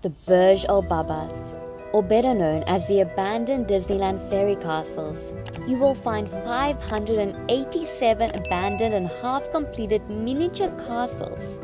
the Burj al Babas, or better known as the abandoned Disneyland fairy castles. You will find 587 abandoned and half-completed miniature castles.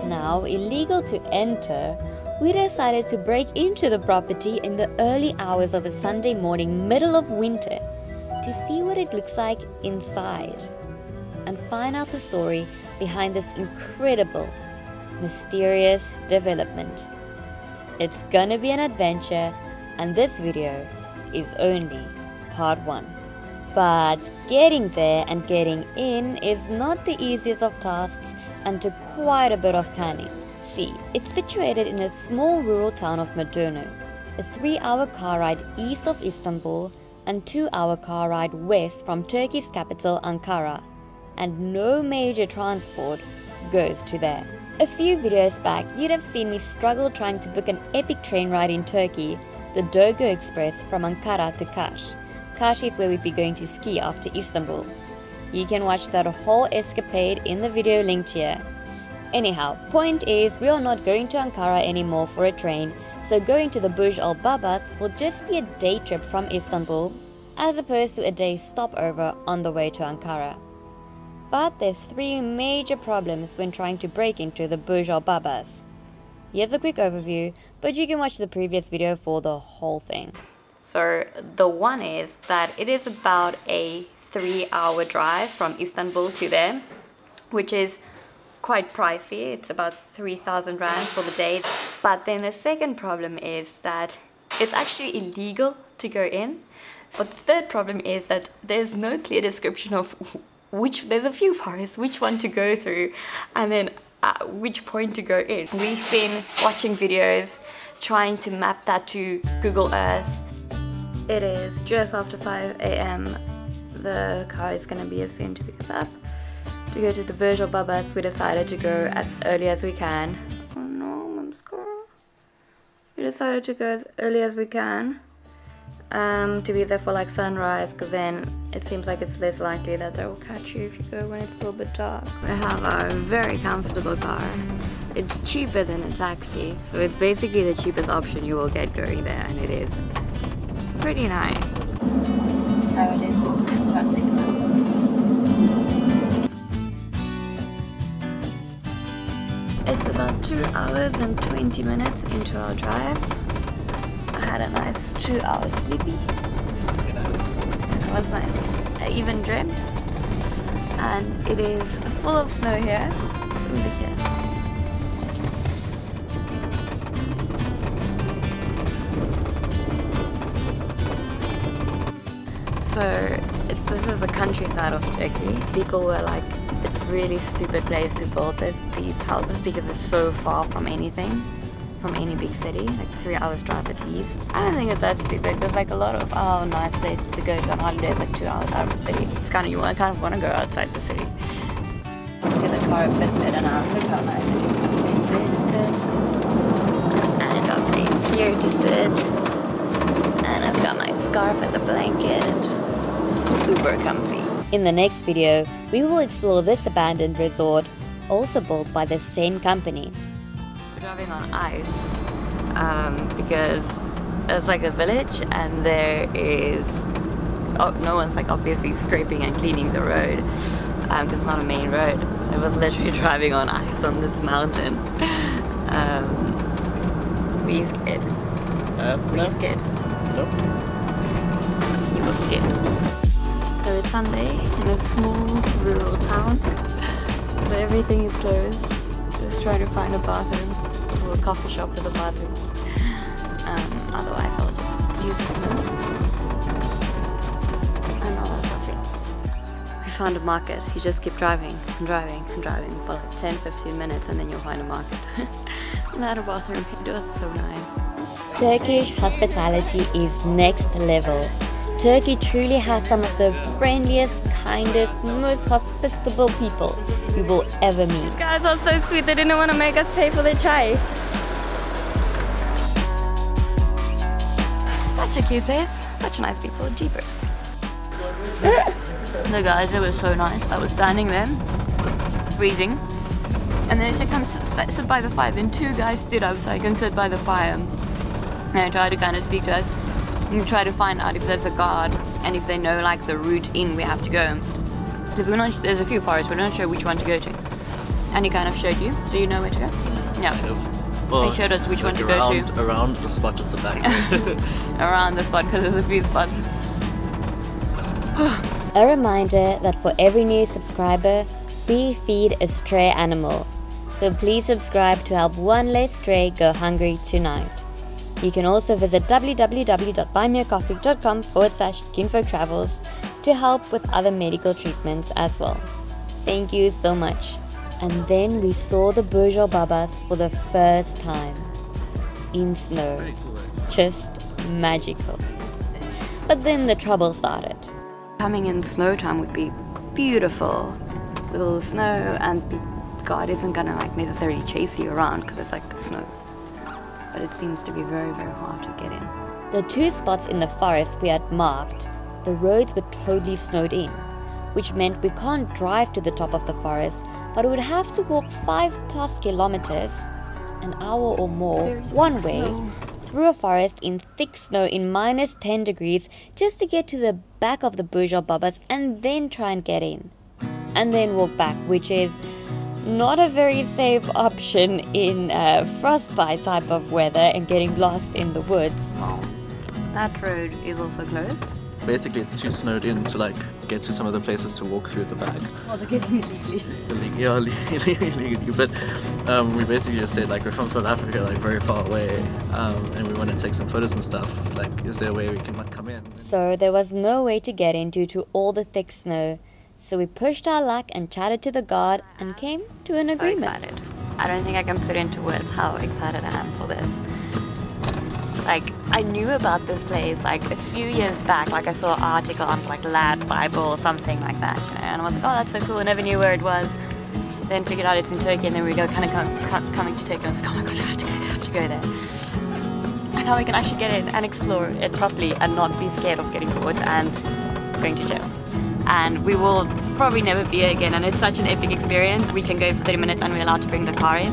Now illegal to enter, we decided to break into the property in the early hours of a Sunday morning, middle of winter, to see what it looks like inside and find out the story behind this incredible, mysterious development. It's gonna be an adventure, and this video is only part 1. But getting there and getting in is not the easiest of tasks and took quite a bit of planning. See, it's situated in a small rural town of Mudurnu, a 3-hour car ride east of Istanbul and 2-hour car ride west from Turkey's capital Ankara, and no major transport goes to there. A few videos back, you'd have seen me struggle trying to book an epic train ride in Turkey, the Dogo Express from Ankara to Kaş. Kaş is where we'd be going to ski after Istanbul. You can watch that whole escapade in the video linked here. Anyhow, point is, we are not going to Ankara anymore for a train, so going to the Burj al Babas will just be a day trip from Istanbul, as opposed to a day stopover on the way to Ankara. But there's 3 major problems when trying to break into the Burj al Babas. Here's a quick overview, but you can watch the previous video for the whole thing. So the one is that it is about a 3-hour drive from Istanbul to there, which is quite pricey. It's about 3,000 rand for the day. But then the second problem is that it's actually illegal to go in. But the third problem is that there's no clear description of there's a few forests, which one to go through, and then which point to go in. We've been watching videos, trying to map that to Google Earth. It is just after 5 AM. The car is going to be as soon to pick us up. To go to the Burj al Babas, we decided to go as early as we can. Oh no, Mum's car. We decided to go as early as we can. To be there for like sunrise, because then it seems like it's less likely that they will catch you if you go when it's a little bit dark. We have our very comfortable car. It's cheaper than a taxi, so it's basically the cheapest option you will get going there, and it is pretty nice. It's about 2 hours and 20 minutes into our drive. I had a nice 2-hour sleepy. It was nice. I even dreamt. And it is full of snow here. Over here. So this is the countryside of Turkey. People were like, it's a really stupid place to build these houses because it's so far from anything. From any big city, like 3 hours drive at least. I don't think it's that stupid. There's like a lot of nice places to go to on holidays, like 2 hours out of the city. It's kind of, I kind of want to go outside the city. See the car a bit better now. Look how nice it is. Got place there to sit, and got place here to sit, and I've got my scarf as a blanket. Super comfy. In the next video, we will explore this abandoned resort, also built by the same company. Driving on ice because it's like a village, and there is no one's like obviously scraping and cleaning the road because it's not a main road, so I was literally driving on ice on this mountain. Were you scared? Were you scared? Nope. You were scared. So it's Sunday in a small rural town, so everything is closed. Just trying to find a bathroom or a coffee shop with a bathroom. Otherwise I'll just use the snow and I'll have coffee. We found a market. You just keep driving and driving and driving for like 10-15 minutes, and then you'll find a market. And I had a bathroom. It was so nice. Turkish hospitality is next level. Turkey truly has some of the friendliest, kindest, most hospitable people you will ever meet. These guys are so sweet, they didn't want to make us pay for their chai. Such a cute place, such nice people, jeepers. The guys, they were so nice. I was standing there, freezing, And then they said, come sit by the fire. Then two guys stood up so I can sit by the fire. And I tried to kind of speak to us and try to find out if there's a guard and if they know like the route in we have to go. Because we're not, there's a few forests, we're not sure which one to go to. And he kind of showed you, so you know where to go? Yeah. Well, he showed us which one to go to. Around the spot of the back. Around the spot, because there's a few spots. A reminder that for every new subscriber, we feed a stray animal. So please subscribe to help one less stray go hungry tonight. You can also visit www.buymeacoffee.com/kinfolktravels to help with other medical treatments as well. Thank you so much. And then we saw the Burj al Babas for the first time. In snow. Just magical. But then the trouble started. Coming in snow time would be beautiful. With all the snow, and God isn't gonna like necessarily chase you around because it's like snow. But it seems to be very, very hard to get in. The two spots in the forest we had marked, the roads were totally snowed in, which meant we can't drive to the top of the forest, but we would have to walk 5+ kilometers, an hour or more, one way, through a forest in thick snow in -10 degrees just to get to the back of the Burj al Babas and then try and get in. And then walk back, which is not a very safe option in frostbite type of weather and getting lost in the woods. Well, that road is also closed. Basically, it's too snowed in to like get to some of the places to walk through the back. Well, to get in illegally. Yeah, illegally. But we basically just said like we're from South Africa, like very far away, and we want to take some photos and stuff. Like, is there a way we can like come in? So there was no way to get in due to all the thick snow. So we pushed our luck and chatted to the guard and came to an agreement. So excited. I don't think I can put into words how excited I am for this. Like, I knew about this place like a few years back. Like, I saw an article on like Lad Bible or something like that, you know, and I was like, oh, that's so cool. I never knew where it was. Then figured out it's in Turkey, and then we go kind of coming to Turkey. And I was like, oh my gosh, I have to go there. And now we can actually get in and explore it properly and not be scared of getting caught and going to jail. And we will probably never be here again, and it's such an epic experience. We can go for 30 minutes and we're allowed to bring the car in,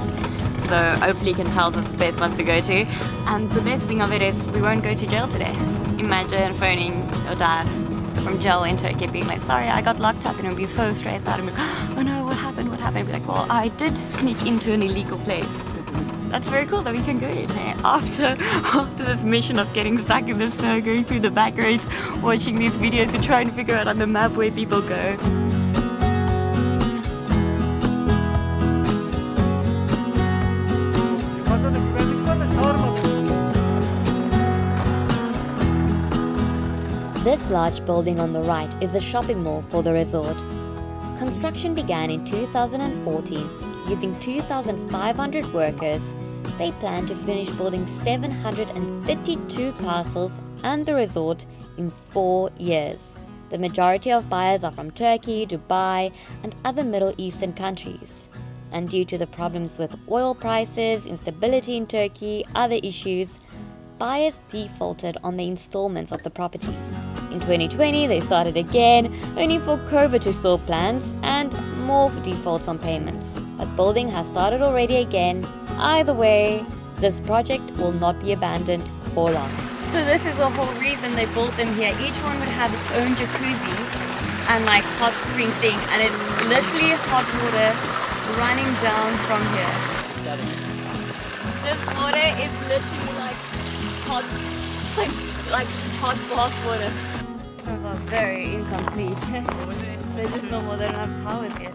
so hopefully you can tell us it's the best ones to go to. And the best thing of it is we won't go to jail today. Imagine phoning your dad from jail in Turkey being like, sorry, I got locked up, and he'll be so stressed out and be like, oh no, what happened? Be like, well, I did sneak into an illegal place. That's very cool that we can go in here after this mission of getting stuck in the snow, going through the back roads, watching these videos to try and figure out on the map where people go. This large building on the right is the shopping mall for the resort. Construction began in 2014 using 2,500 workers. They plan to finish building 732 castles and the resort in 4 years. The majority of buyers are from Turkey, Dubai, and other Middle Eastern countries. And due to the problems with oil prices, instability in Turkey, other issues, buyers defaulted on the installments of the properties. In 2020, they started again, only for COVID to stall plans and more defaults on payments. But building has started already again. Either way, this project will not be abandoned for long. So this is the whole reason they built them here. Each one would have its own jacuzzi and like hot spring thing, and it's literally hot water running down from here. This water is literally like hot, like hot bath water. Those are very incomplete. They're just normal, they don't have towers yet.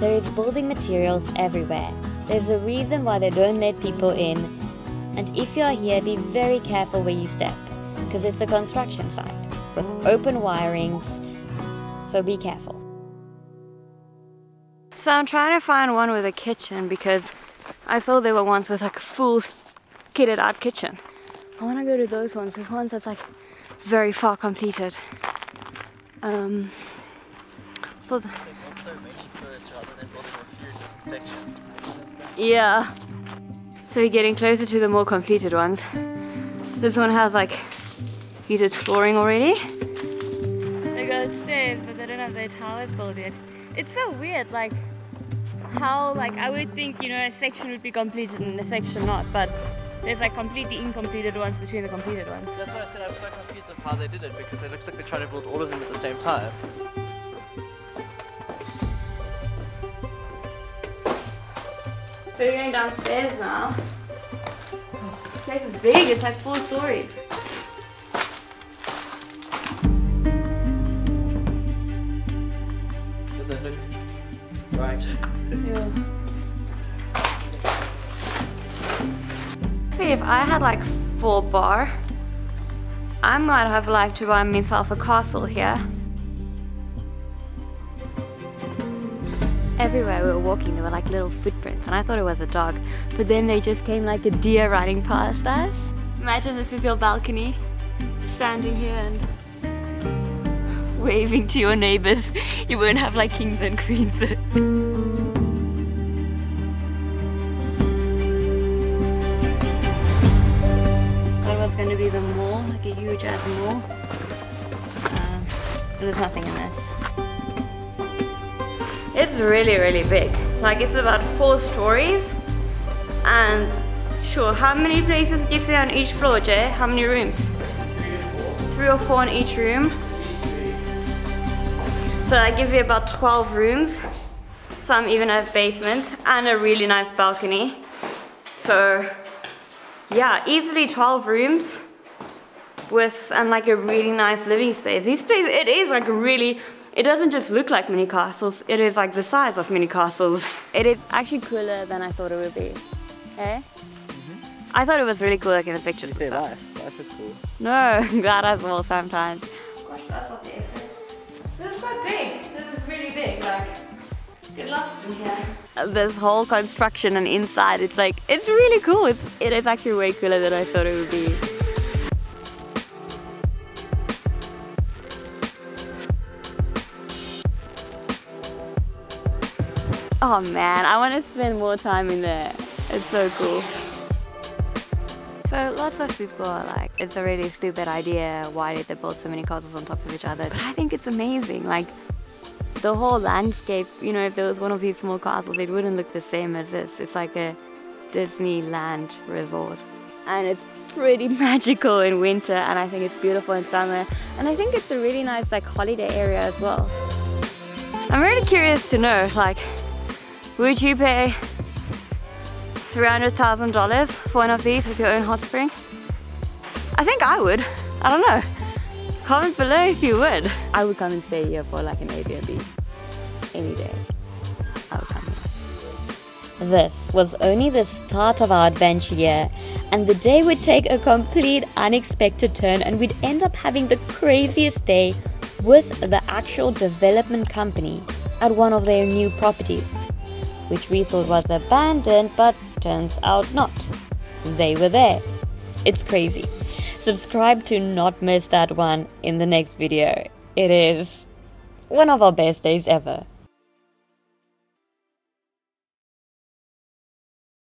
There is building materials everywhere. There's a reason why they don't let people in. And if you are here, be very careful where you step, because it's a construction site with open wirings, so be careful. So I'm trying to find one with a kitchen, because I saw there were ones with like a full kitted out kitchen. I want to go to those ones. There's ones that's like very far completed. For the yeah. So we're getting closer to the more completed ones. This one has like heated flooring already. They got stairs, but they don't have their towers built yet. It's so weird, like how, like I would think, you know, a section would be completed and a section not, but there's like completely incompleted ones between the completed ones. That's why I said I'm so confused of how they did it, because it looks like they're trying to build all of them at the same time. So we're going downstairs now. Oh, this place is big, it's like 4 stories. Is it? Right. Yeah. See, if I had like 4 bar, I might have liked to buy myself a castle here. Everywhere we were walking, there were like little footprints, and I thought it was a dog, but then they just came like a deer riding past us. Imagine this is your balcony, standing here and waving to your neighbors. You won't have like kings and queens. Going to be the mall, like a huge ass mall. But there's nothing in there. It's really, really big. Like it's about 4 stories. And sure, how many places did you say on each floor, Jay? How many rooms? 3 or 4 in each room. So that gives you about 12 rooms. Some even have basements and a really nice balcony. So yeah, easily 12 rooms with, and like a really nice living space. These places, it is like really, it doesn't just look like mini castles, it is like the size of mini castles. It is actually cooler than I thought it would be. Eh? I thought it was really cool, like in the pictures. You say life. Life is cool. No, that as well sometimes. Gosh, that's not the exit. This is quite big. This is really big, like, get lost in here. This whole construction and inside, it's like, it's really cool. It is actually way cooler than I thought it would be. Oh man, I want to spend more time in there. It's so cool. So lots of people are like, it's a really stupid idea. Why did they build so many castles on top of each other? But I think it's amazing. Like, the whole landscape, you know, if there was one of these small castles, it wouldn't look the same as this. It's like a Disneyland resort. And it's pretty magical in winter, and I think it's beautiful in summer. And I think it's a really nice like holiday area as well. I'm really curious to know, like, would you pay $300,000 for one of these with your own hot spring? I think I would. I don't know. Comment below if you would. I would come and stay here for like an Airbnb any day. I would come here. This was only the start of our adventure here, and the day would take a complete unexpected turn, and we'd end up having the craziest day with the actual development company at one of their new properties, which we thought was abandoned, but turns out not. They were there. It's crazy. Subscribe to not miss that one in the next video. It is one of our best days ever.